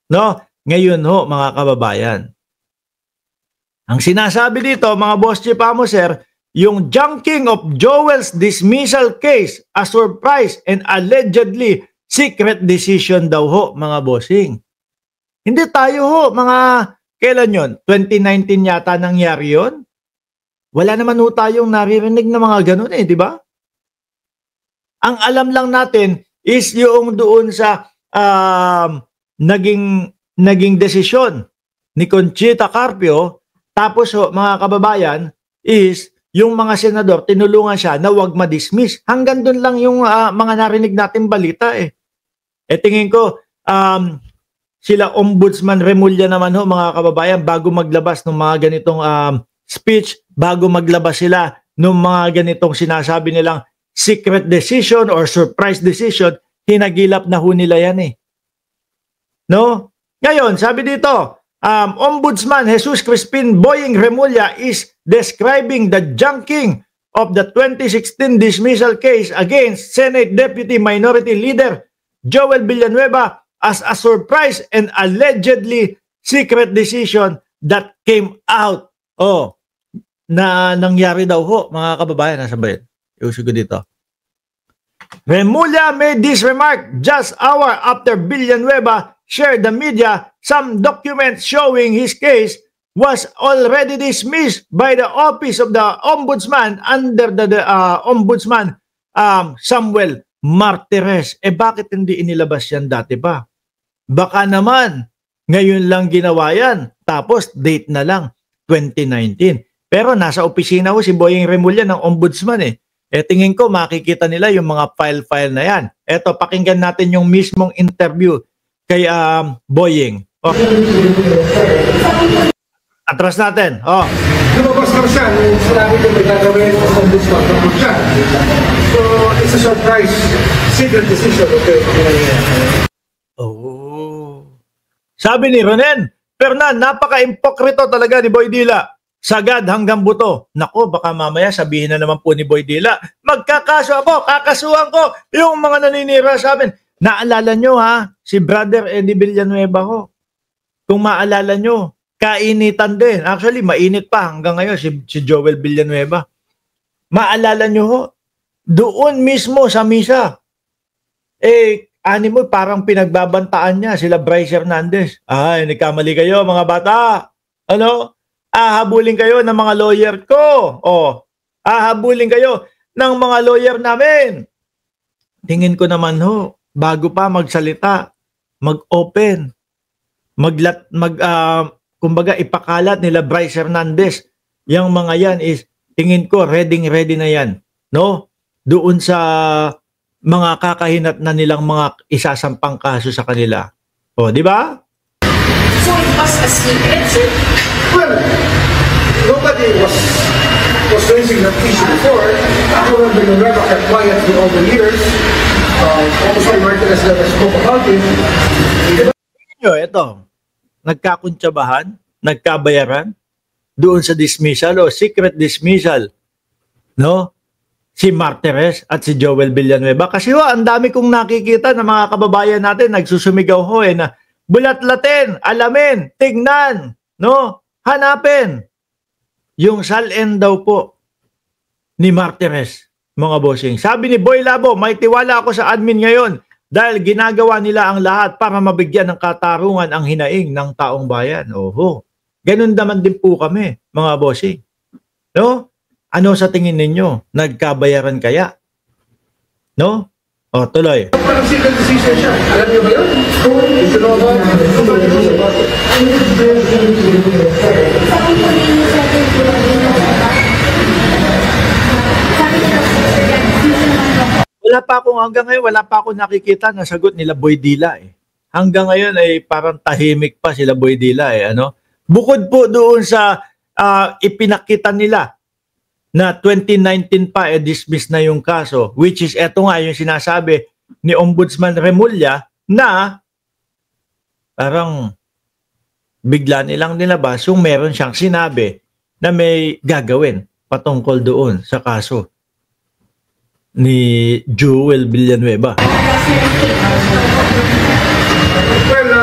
No? Ngayon ho, mga kababayan, ang sinasabi dito, mga boss chief amo sir, yung junking of Joel's dismissal case, a surprise and allegedly secret decision daw ho, mga bossing. Hindi tayo ho, mga kailan yon? 2019 yata nangyari yon? Wala naman ho tayong naririnig na mga ganun di ba? Ang alam lang natin is yung doon sa naging desisyon ni Conchita Carpio, tapos ho, mga kababayan, is yung mga senador, tinulungan siya na wag ma-dismiss. Hanggang doon lang yung mga narinig natin balita tingin ko, sila Ombudsman Remulla naman ho, mga kababayan, bago maglabas ng mga ganitong speech, bago maglabas sila ng mga ganitong sinasabi nilang secret decision or surprise decision, hinagilap na ho nila yan No? Ngayon, sabi dito, Ombudsman Jesus Crispin Boying Remulla is describing the junking of the 2016 dismissal case against Senate Deputy Minority Leader Joel Villanueva as a surprise and allegedly secret decision that came out. Na nangyari daw ho, mga kababayan. Nasa ba yun? Iusog ko dito. Remulla made this remark just hour after Villanueva shared the media some documents showing his case was already dismissed by the Office of the Ombudsman under the Ombudsman Samuel Martires. Bakit hindi inilabas yan dati pa? Baka naman, ngayon lang ginawa yan, tapos date na lang, 2019. Pero nasa opisina ko si Boying Remulla ng Ombudsman tingin ko makikita nila yung mga file na yan. Eto, pakinggan natin yung mismong interview kay Boying. Atras natin. Lumabas lang siya nung sinabi ko may gagawin ng Ombudsman ng siya. So, it's a surprise. Secret decision. Okay. Sabi ni Ronen, Fernan, napaka-impokrito talaga ni Boy Dila. Sagad hanggang buto. Nako, baka mamaya sabihin na naman po ni Boy Dila, magkakaso ako, kakasuhan ko yung mga naninira sa amin. Naalala nyo si Brother Eddie Villanueva ho. Kung maalala nyo, kainitan din. Actually, mainit pa hanggang ngayon si Joel Villanueva. Maalala nyo ho, doon mismo sa misa, animo parang pinagbabantaan niya sila Bryce Hernandez. Nagkamali kayo mga bata. Habulin kayo ng mga lawyer ko. Habulin kayo ng mga lawyer namin. Tingin ko naman ho, bago pa magsalita, mag-open, kumbaga ipakalat nila Bryce Hernandez, yung mga yan is, tingin ko, ready na yan. No? Doon sa mga kakahinat na nilang mga isasampang kaso sa kanila. Di ba? So it was a secret, sir? Well, nobody was raising that issue before. Joel Villanueva kept quiet for all the years. Ombudsman Martires never spoke about it. Ito, nagkakuntsabahan, nagkabayaran doon sa dismissal o secret dismissal, no? Si Martires at si Joel Villanueva. Kasi ang dami kong nakikita na mga kababayan natin nagsusumigaw na bulatlatin, alamin, tignan, no? Hanapin yung salin daw po ni Martires, mga bossing. Sabi ni Boy Labo, may tiwala ako sa admin ngayon dahil ginagawa nila ang lahat para mabigyan ng katarungan ang hinaing ng taong bayan. Ganun naman din po kami, mga bossing. No? Ano sa tingin ninyo? Nagkabayaran kaya? No? Tuloy. Parang secret decision siya. Alam niyo ba yun? Ito na ba? Hanggang ngayon, wala pa ako nakikita na sagot nila Boy Dila Hanggang ngayon ay parang tahimik pa sila Boy Dila Bukod po doon sa ipinakita nila na 2019 pa dismiss na yung kaso, which is eto nga yung sinasabi ni Ombudsman Remulla na parang bigla nilang nilabas yung meron siyang sinabi na may gagawin patungkol doon sa kaso ni Joel Villanueva. Well,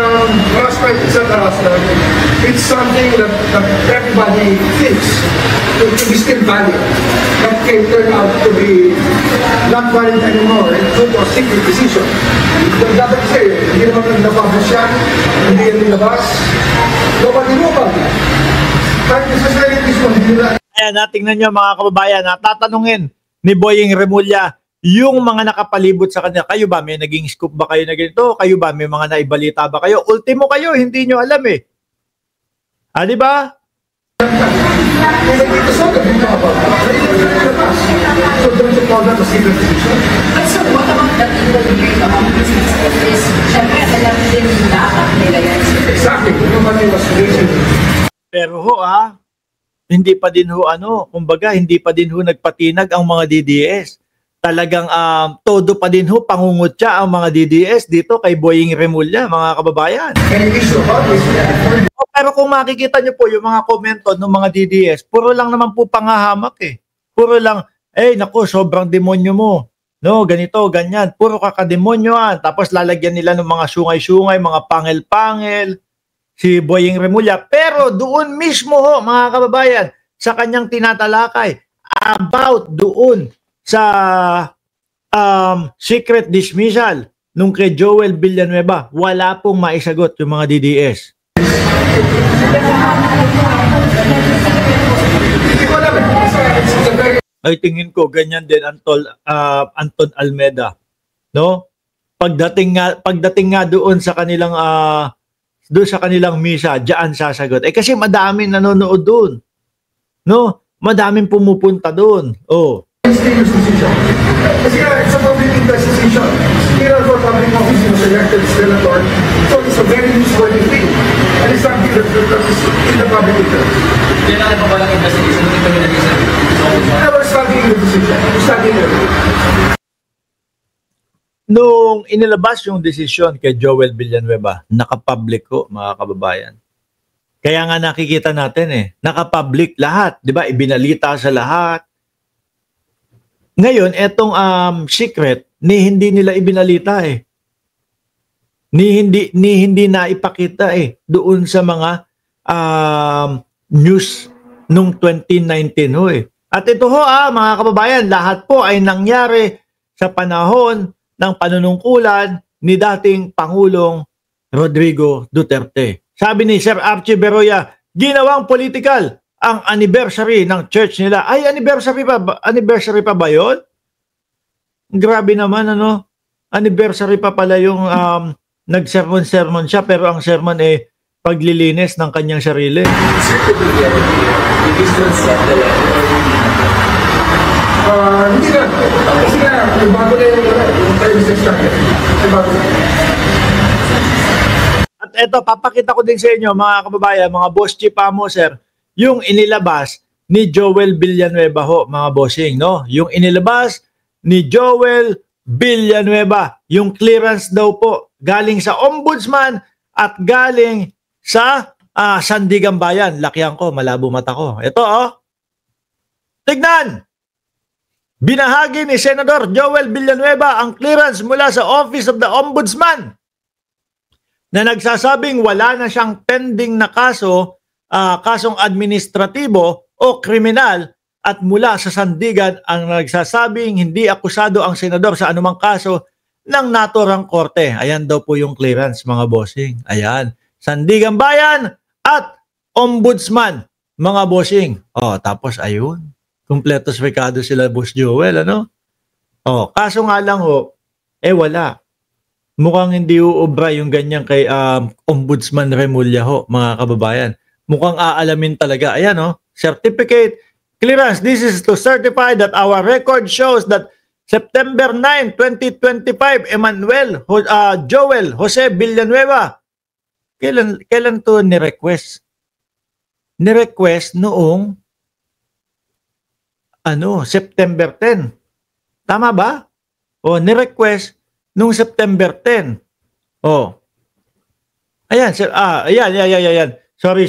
last harassment, it's not harassment. It's something that everybody thinks to be still valid. That can turn out to be not valid anymore due to a secret decision. Dapat kasi, hindi naman napublish yan, hindi yan nilabas. Nobody know about it. Kahit sa Senate mismo, hindi nila. Ayan, natingnan nyo mga kababayan, tatanungin ni Boying Remulla yung mga nakapalibot sa kanya. Kayo ba, may naging scoop ba kayo na ganito? Kayo ba, may mga naibalita ba kayo? Ultimo kayo, hindi nyo alam eh. Di ba? So don't you call that a secret decision? But sir, what about the people doing among businesses? Siyempre, alam din nila ang nila yan. Exactly. Nobody was raising. Pero hindi pa din kumbaga, hindi pa din nagpatinag ang mga DDS. Talagang todo pa din pangungutya ang mga DDS dito kay Boying Remulla, mga kababayan. Any issue about this? Pero kung makikita nyo po yung mga komento ng mga DDS, puro lang naman po pangahamak eh. Puro lang, naku, sobrang demonyo mo. No, ganito, ganyan. Puro kakademonyoan. Tapos lalagyan nila ng mga sungay-sungay, mga pangil-pangil, si Boying Remulla. Pero doon mismo mga kababayan, sa kanyang tinatalakay, about doon sa secret dismissal nung kay Joel Villanueva, wala pong maisagot yung mga DDS. Ay tingin ko ganyan din Anton Almeda, no? Pagdating nga doon sa kanilang misa, diyan sasagot. Kasi madaming nanonood doon. No? Madaming pumupunta doon. Kasi it's a public investigation. Here for public office was elected senator. So it's a very newsworthy thing. And it's something that is in the public interest. Yan ang pabalang investigation. Hindi kami nag-isip. Never studying the decision. Studying it. Nung inilabas yung desisyon kay Joel Villanueva, nakapublic mga kababayan. Kaya nga nakikita natin nakapublic lahat. Di ba? Ibinalita sa lahat. Ngayon, etong secret, hindi nila ibinalita Ni hindi na ipakita doon sa mga news nung 2019 At ito mga kababayan, lahat po ay nangyari sa panahon ng panunungkulan ni dating Pangulong Rodrigo Duterte. Sabi ni Sir Archie Beroya, ginawang political ang anniversary ng church nila. Ay, anniversary pa ba yun? Grabe naman, anniversary pa pala yung nag-sermon siya, pero ang sermon paglilinis ng kanyang sarili. Hindi na. Kasi nga, bago na yung terms extracted. At eto, papakita ko din sa inyo, mga kababayan, mga boss chief mo, sir, yung inilabas ni Joel Villanueva mga bossing, no? Yung inilabas ni Joel Villanueva, yung clearance daw po, galing sa ombudsman at galing sa Sandigan Bayan. Lakihan ko, malabo mata ko. Ito, tignan! Binahagi ni Senador Joel Villanueva ang clearance mula sa Office of the Ombudsman na nagsasabing wala na siyang pending na kasong administratibo o kriminal, at mula sa Sandigan ang nagsasabing hindi akusado ang senador sa anumang kaso ng naturang korte. Ayan daw po yung clearance, mga bossing. Ayan. Sandigan Bayan at Ombudsman, mga bossing. Tapos ayun. Kumpleto spikado sila, Boss Joel, kaso nga lang wala. Mukhang hindi uubra yung ganyan kay Ombudsman Remulla mga kababayan. Mukhang aalamin talaga. Ayan certificate clearance. This is to certify that our record shows that September 9, 2025, Joel Jose Villanueva. Kailan to ni-request? Ni-request noong September 10. Tama ba? Ni-request noong September 10. Ayan, ayan. Sorry.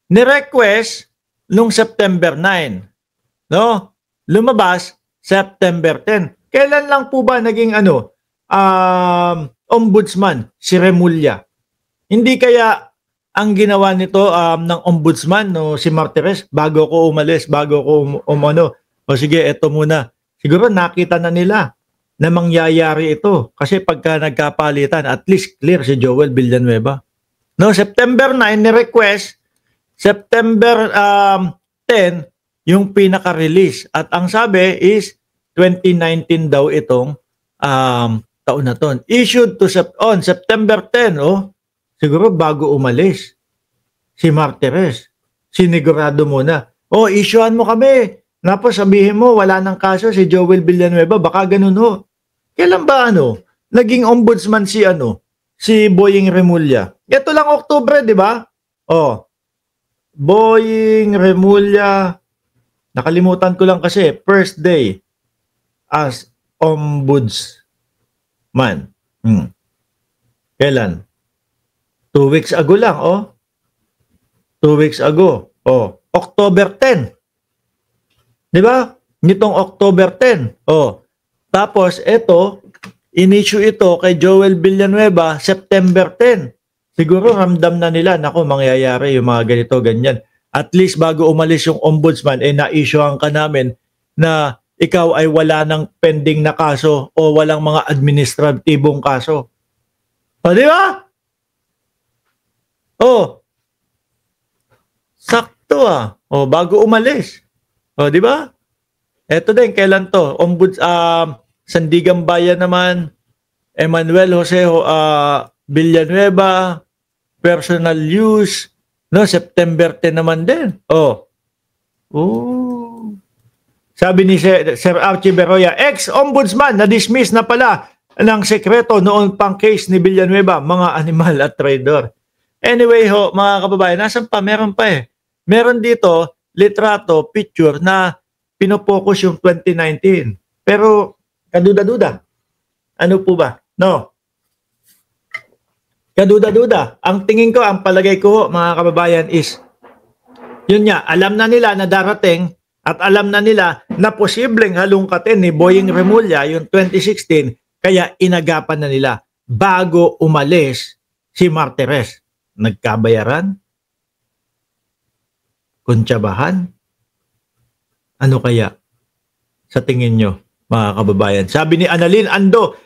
Ni-request noong September 9. No? Lumabas September 10. Kailan lang po ba naging ombudsman si Remulla? Hindi kaya ang ginawa nito ng ombudsman, no, si Martires, bago ko umalis, bago ko umano, o sige, eto muna. Siguro nakita na nila na mangyayari ito. Kasi pagka nagkapalitan, at least clear si Joel Villanueva. No, September 9, ni-request, September 10, yung pinaka-release. At ang sabi is, 2019 daw itong taon na to. Issued to on September 10, oh. Siguro bago umalis si Martires, sinigurado muna. Oh, issuean mo kami. Tapos sabihin mo, wala nang kaso si Joel Villanueva. Baka ganun ho. Kailan ba naging ombudsman si Boying Remulla? Ito lang Oktubre, di ba? Oh, Boying Remulla. Nakalimutan ko lang kasi, first day as ombudsman. Kailan? 2 weeks ago lang, oh. 2 weeks ago. Oh, October 10. 'Di ba? Nitong October 10. Oh. Tapos ito, in-issue ito kay Joel Villanueva September 10. Siguro ramdam na nila, nako, mangyayari yung mga ganito, ganyan. At least bago umalis yung ombudsman, na-issuean ka namin na ikaw ay wala ng pending na kaso o walang mga administratibong kaso. O, di ba? Oh, sakto O, bago umalis. O, di ba? Eto din, kailan to? Sandigan Bayan naman, Emmanuel Jose Villanueva, personal use, no, September 10 naman din. Oh. Sabi ni Sir Archie Beroya, ex-ombudsman na-dismiss na pala ng sekreto noon pang case ni Villanueva, mga animal at traidor. Anyway ho, mga kababayan, nasan pa? Meron pa eh. Meron dito, litrato, picture na pinopokus yung 2019. Pero, kaduda-duda. Ano po ba? No. Kaduda-duda. Ang tingin ko, ang palagay ko, mga kababayan, is, yun nga, alam na nila na darating at alam na nila na posibleng halungkatin ni Boying Remulla yung 2016, kaya inagapan na nila bago umalis si Martires. Nagkabayaran? Kuntsabahan? Ano kaya? Sa tingin nyo, mga kababayan? Sabi ni Annalyn Ando,